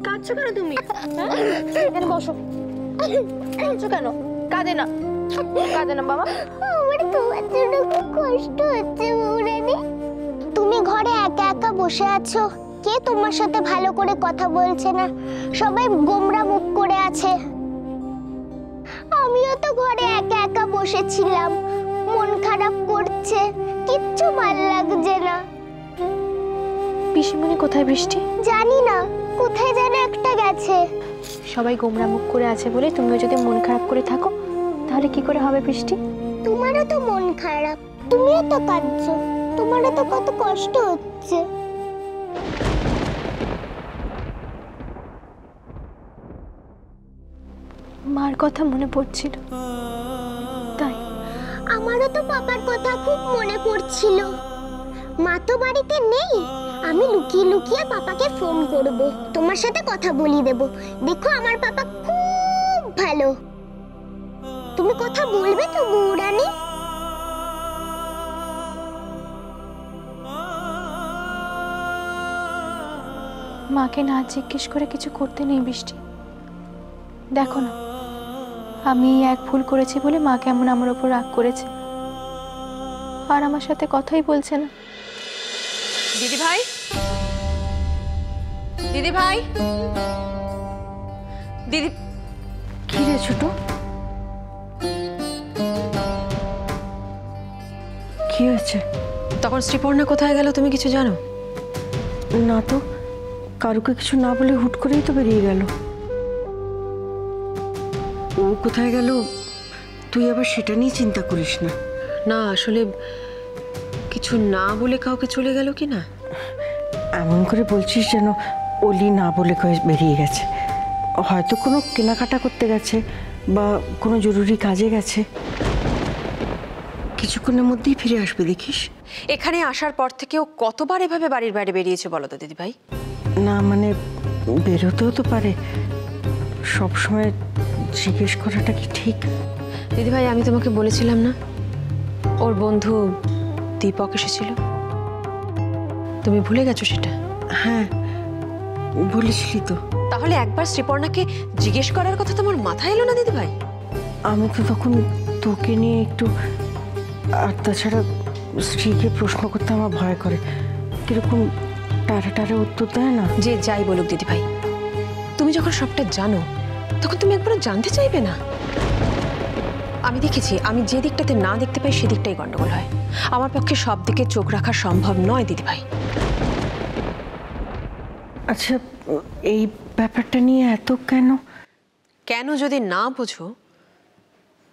কাঁদছো কেন তুমি? এখানে বসো। কাঁদছো কেন? কাঁদে না, কাঁদে না বাবা। আমার তোমার জন্য খুব কষ্ট হচ্ছে বৌরানী। তুমি ঘরে একা একা বসে আছো, কে তোমার সাথে ভালো করে কথা বলছে না, সবাই গোমরা মুখ করে আছে। আমিও তো ঘরে একা একা বসেছিলাম, মন খারাপ করছে, কিচ্ছু ভালো লাগছে না। পিসিমণি কোথায় বৃষ্টি? জানি না, কোথায় যেন একটা গেছে। সবাই গোমরা মুখ করে আছে বলে তুমিও যদি মন খারাপ করে থাকো তাহলে কি করে হবে বৃষ্টি? তোমারও তো মন খারাপ, তুমিও তো কাঁদছো, তোমারও তো কত কষ্ট হচ্ছে। মার কথা মনে পড়ছিল তাই। আমারও তো পাপার কথা খুব মনে পড়ছিল। মা তো বাড়িতে নেই, আমি লুকিয়ে লুকিয়ে পাপাকে ফোন করব, তোমার সাথে কথা বলিয়ে দেব। দেখো আমার পাপা খুব ভালো। তুমি কথা বলবে তো বৌরানী? মাকে না জিজ্ঞেস করে কিছু করতে নেই বৃষ্টি। দেখো না, আমি এক ভুল করেছি বলে মা কেমন আমার ওপর রাগ করেছে, আর আমার সাথে কথাই বলছে না। দিদি ভাই, দিদি ভাই, দিদি। কি রে ছোট, কি হয়েছে? তখন শ্রীপর্ণা কোথায় গেল তুমি কিছু জানো? না তো, কারুকে কিছু না বলে হুট করেই তো বেরিয়ে গেল। ও কোথায় গেল তুই আবার সেটা নিয়ে চিন্তা করিস না। না আসলে কিছু না বলে কাউকে চলে গেল কি না? এমন করে বলছিস যেন ওলি না বলে কয়ে বেরিয়ে গেছে। হয়তো কোনো কেনাকাটা করতে গেছে বা কোনো জরুরি কাজে গেছে, কিছুক্ষণের মধ্যেই ফিরে আসবে দেখিস। এখানে আসার পর থেকেও কতবার এভাবে বাড়ির বাইরে বেরিয়েছে বলো তো দিদি ভাই? না মানে বেরোতেও তো পারে, সবসময় জিজ্ঞেস করাটা কি ঠিক? দিদি ভাই আমি তোমাকে বলেছিলাম না ওর বন্ধু দীপক এসেছিল, তুমি ভুলে গেছো সেটা? হ্যাঁ বলেছিলি তো। তাহলে একবার শ্রীপর্ণাকে জিজ্ঞেস করার কথা তোমার মাথায় এলো না দিদি ভাই? আমি তো তখন তোকে নিয়ে একটু, আর তাছাড়া স্ত্রীকে প্রশ্ন করতে আমার ভয় করে, কিরকম টারা টারা উত্তর দেয় না। যে যাই বলুক দিদি ভাই, তুমি যখন সবটা জানো তখন তুমি একবার জানতে চাইবে না? আমি দেখেছি, আমি যে দিকটাতে না দেখতে পাই সেদিকটাই গন্ডগোল হয়। আমার পক্ষে সব দিকে চোখ রাখা সম্ভব নয় দিদি ভাই। আচ্ছা এই ব্যাপারটা নিয়ে এত কেন? কেন যদি না বোঝো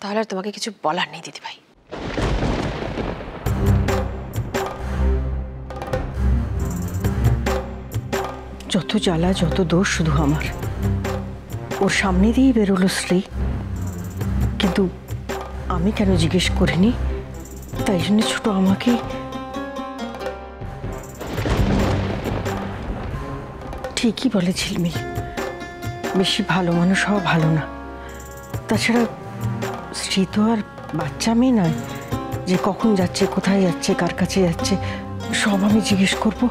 তাহলে আর তোমাকে কিছু বলার নেই দিদি ভাই। যত জ্বালা যত দোষ শুধু আমার। ওর সামনে দিয়েই বেরোলো স্ত্রী, কিন্তু আমি কেন জিজ্ঞেস করিনি? তাই জন্য ছোট আমাকে ঠিকই বলে ঝিলমিল, বেশি ভালো মানুষ হওয়া ভালো না। তাছাড়া স্ত্রী তো আর বাচ্চা মেয়ে নয় যে কখন যাচ্ছে, কোথায় যাচ্ছে, কার কাছে যাচ্ছে সব আমি জিজ্ঞেস করব।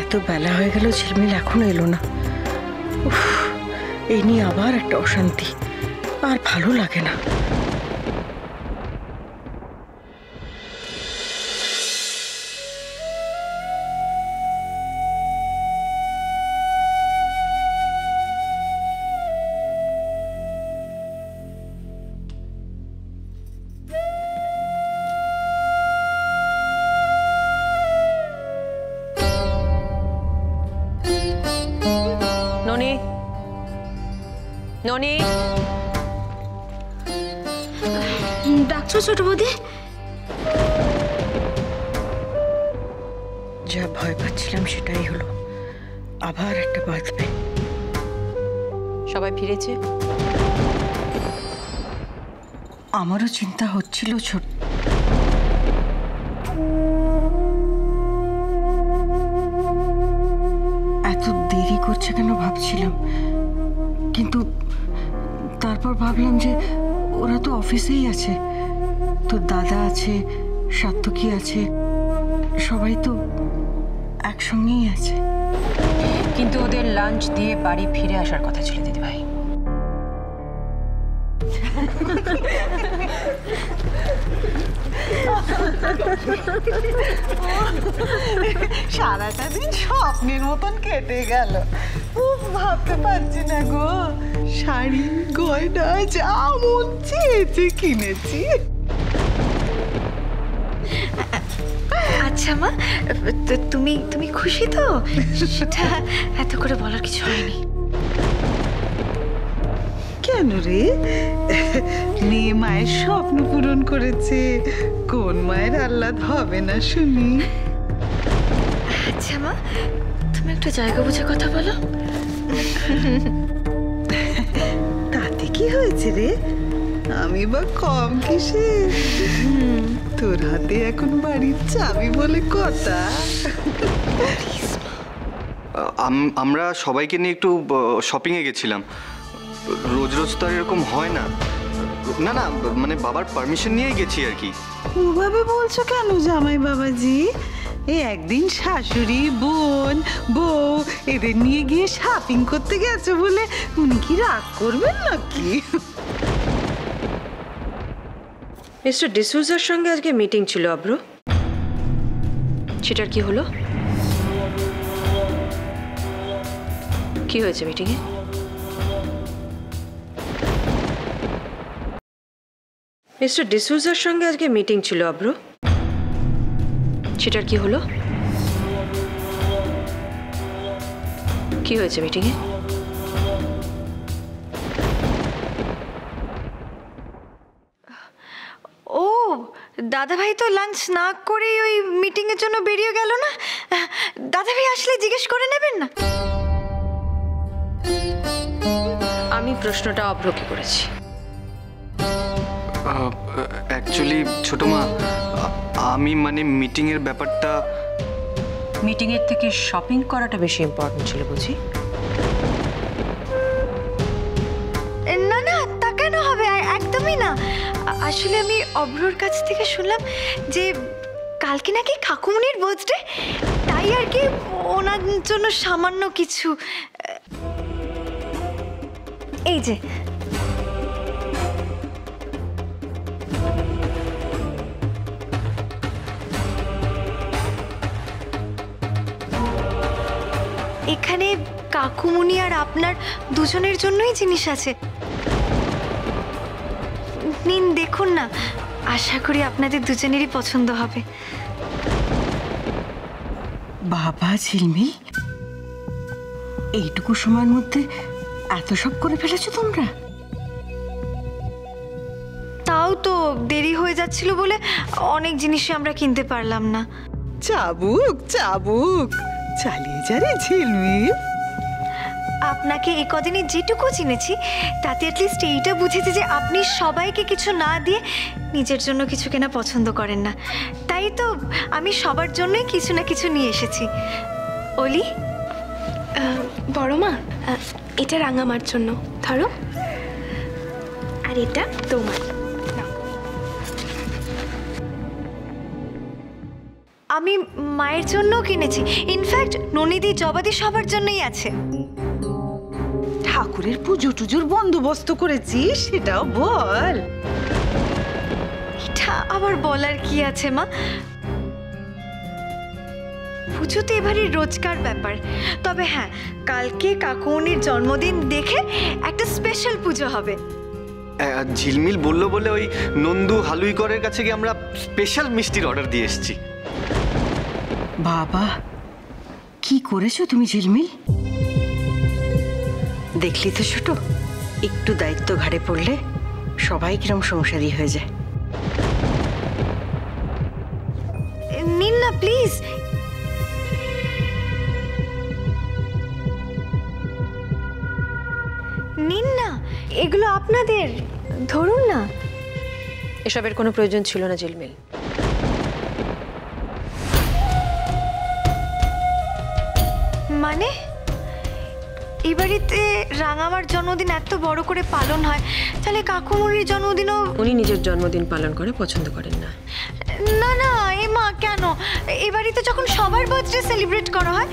এত বেলা হয়ে গেল, ঝিলমিল এখনো এলো না। উফ, এই নিয়ে আবার একটা অশান্তি, আর ভালো লাগে না। ননি, ননি, ডাকছো ছোট বৌদি? যা ভয় পাচ্ছিলাম সেটাই হলো, আবার একটা বাঁধবে। সবাই ফিরেছে? আমারও চিন্তা হচ্ছিল ছোট। এত দেরি করছে কেন ভাবছিলাম, কিন্তু তারপর ভাবলাম যে ওরা তো অফিসেই আছে, তোর দাদা আছে, সাত্তকী আছে, সবাই তো একসঙ্গেই আছে। কিন্তু ওদের লাঞ্চ দিয়ে বাড়ি ফিরে আসার কথা ছিল দিদিভাই। সারাটা দিন স্বপ্নের মতন কেটে গেল। ভাবতে পারছি না গো, শাড়ি গয়না যা মন চেয়েছে কিনেছি। আচ্ছা মা, তুমি তুমি খুশি তো? সেটা এত করে বলার কিছু হয়নি। কেন রে? মেয়ে মায়ের স্বপ্ন পূরণ করেছে, কোন মায়ের আহ্লাদ হবে না শুনি? আচ্ছা মা, তুমি একটু জায়গা বুঝে কথা বলো। তাতে কি হয়েছে রে? আমি বা কম কিসে? তোর হাতে এখন বাড়ির চাবি বলে কথা। আমরা সবাইকে নিয়ে একটু শপিংয়ে গেছিলাম। রোজ রোজ তো আর এরকম হয় না। না না, মানে বাবার পারমিশন নিয়েই গেছি আর কি। ওভাবে বলছো কেন জামাই বাবাজি? এই একদিন শাশুড়ি, বোন, বউ এদের নিয়ে গিয়ে শপিং করতে গেছো বলে উনি কি রাগ করবেন নাকি? মিস্টার ডিসুজার সঙ্গে আজকে মিটিং ছিল অব্র, সেটার কি হলো? কি হয়েছে মিটিংয়ে? মিস্টার ডিসুজার সঙ্গে আজকে মিটিং ছিল অব্র, সেটার কি হলো? কি হয়েছে মিটিংয়ে? ও দাদাভাই তো লাঞ্চ না করে ওই মিটিং এর জন্য বেরিয়ে গেল না। দাদাভাই আসলে জিজ্ঞেস করে নেবেন না? আমি প্রশ্নটা অভ্রকে করেছি। অ্যাকচুয়ালি ছোট মা, আমি মানে মিটিংয়ের ব্যাপারটা। মিটিংয়ের থেকে শপিং করাটা বেশি ইম্পর্টেন্ট ছিল বুঝি? না না, তা কেন হবে? একদমই না। আসলে আমি অভ্রর কাছ থেকে শুনলাম যে কালকে নাকি কাকুমনির বার্থডে, তাই আর কি ওনার জন্য সামান্য কিছু। এই যে এখানে কাকুমনি আর আপনার দুজনের জন্যই জিনিস আছে। নিন দেখুন না, আশা করি আপনাদের দুজনেরই পছন্দ হবে। বাবা ঝিলমিল, এইটুকু সময়ের মধ্যে এত সব করে ফেলেছো তোমরা? তাও তো দেরি হয়ে যাচ্ছিল বলে অনেক জিনিসই আমরা কিনতে পারলাম না। চাবুক চাবুক, চালিয়ে যা রে ঝিলমিল। আপনাকে এই কদিনে যেটুকু চিনেছি তাতে অ্যাটলিস্ট এইটা বুঝেছি যে আপনি সবাইকে কিছু না দিয়ে নিজের জন্য কিছু কেনা পছন্দ করেন না। তাই তো আমি সবার জন্যই কিছু না কিছু নিয়ে এসেছি। অলি, বড় মা, এটা রাঙামার জন্য ধরো, আর এটা তোমার। আমি মায়ের জন্যও কিনেছি। ইনফ্যাক্ট ননিদি, জবাদি সবার জন্যই আছে। ঠাকুরের পুজো টুজোর বন্দোবস্ত করেছিস সেটাও বল। এটা আবার বলার কি আছে মা? পুজো তো এবারে রোজকার ব্যাপার। তবে হ্যাঁ, কালকে কাকুমনির জন্মদিন দেখে একটা স্পেশাল পুজো হবে। ঝিলমিল বললো বলে ওই নন্দু হালুইকরের কাছে গিয়ে আমরা স্পেশাল মিষ্টির অর্ডার দিয়ে এসেছি। বাবা, কি করেছো তুমি ঝিলমিল? দেখলি তো ছোট, একটু দায়িত্ব ঘাড়ে পড়লে সবাই কিরম সংসারী হয়ে যায়। নিন না প্লিজ। নিন না, এগুলো আপনাদের, ধরুন না। এসবের কোনো প্রয়োজন ছিল না ঝিলমিল। মানে এই বাড়িতে রাঙামার জন্মদিন এত বড় করে পালন হয়, তাহলে কাকুমনির জন্মদিনও? উনি নিজের জন্মদিন পালন করে পছন্দ করেন না। না না এ মা কেন, এ বাড়িতে যখন সবার বার্থডে সেলিব্রেট করা হয়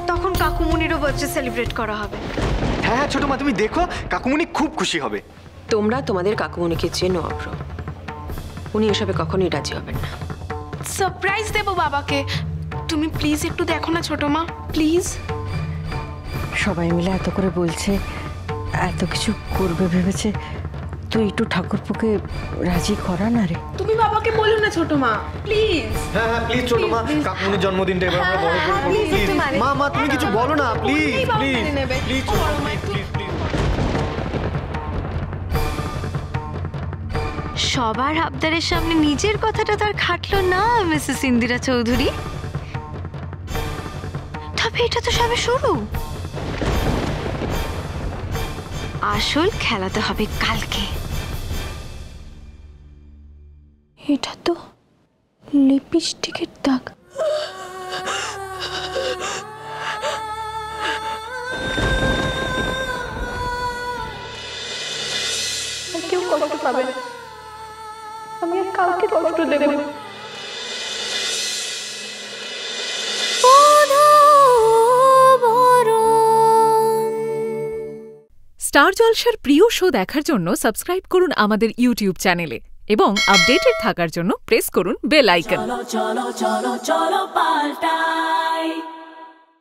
তখন কাকুমুনিরও বার্থডে সেলিব্রেট করা হবে। হ্যাঁ হ্যাঁ ছোট মা, তুমি দেখো কাকুমণি খুব খুশি হবে। তোমরা তোমাদের কাকুমণিকে চেনো অভ্র, উনি এসবে কখনোই রাজি হবেন না। সারপ্রাইজ দেবো বাবাকে, তুমি প্লিজ একটু দেখো না ছোট মা, প্লিজ। সবাই মিলে এত করে বলছে, এত কিছু করবে ভেবেছে, তুই একটু ঠাকুরপোকে রাজি করা না রে। তুমি বাবাকে বলো না ছোট মা, প্লিজ। হ্যাঁ হ্যাঁ প্লিজ ছোট মা, কাকুমণির জন্মদিনটা এবার আমরা বড় করে করব প্লিজ। মা মা তুমি কিছু বলো না প্লিজ প্লিজ প্লিজ ছোট মা, প্লিজ প্লিজ। সবার আবদারের সামনে নিজের কথাটা তো আর খাটলো না মিসেস ইন্দিরা চৌধুরী। তবে এটা তো সবে শুরু, আসল খেলাতে হবে কালকে। এটা তো লিপস্টিকের দাগ। কেউ কষ্ট পাবে না, আমি আর কাউকে কষ্ট দেব না। স্টার জলসার প্রিয় শো দেখার জন্য সাবস্ক্রাইব করুন আমাদের ইউটিউব চ্যানেলে এবং আপডেটেড থাকার জন্য প্রেস করুন বেল আইকন। চলো চলো চলো চলো পাল্টাই।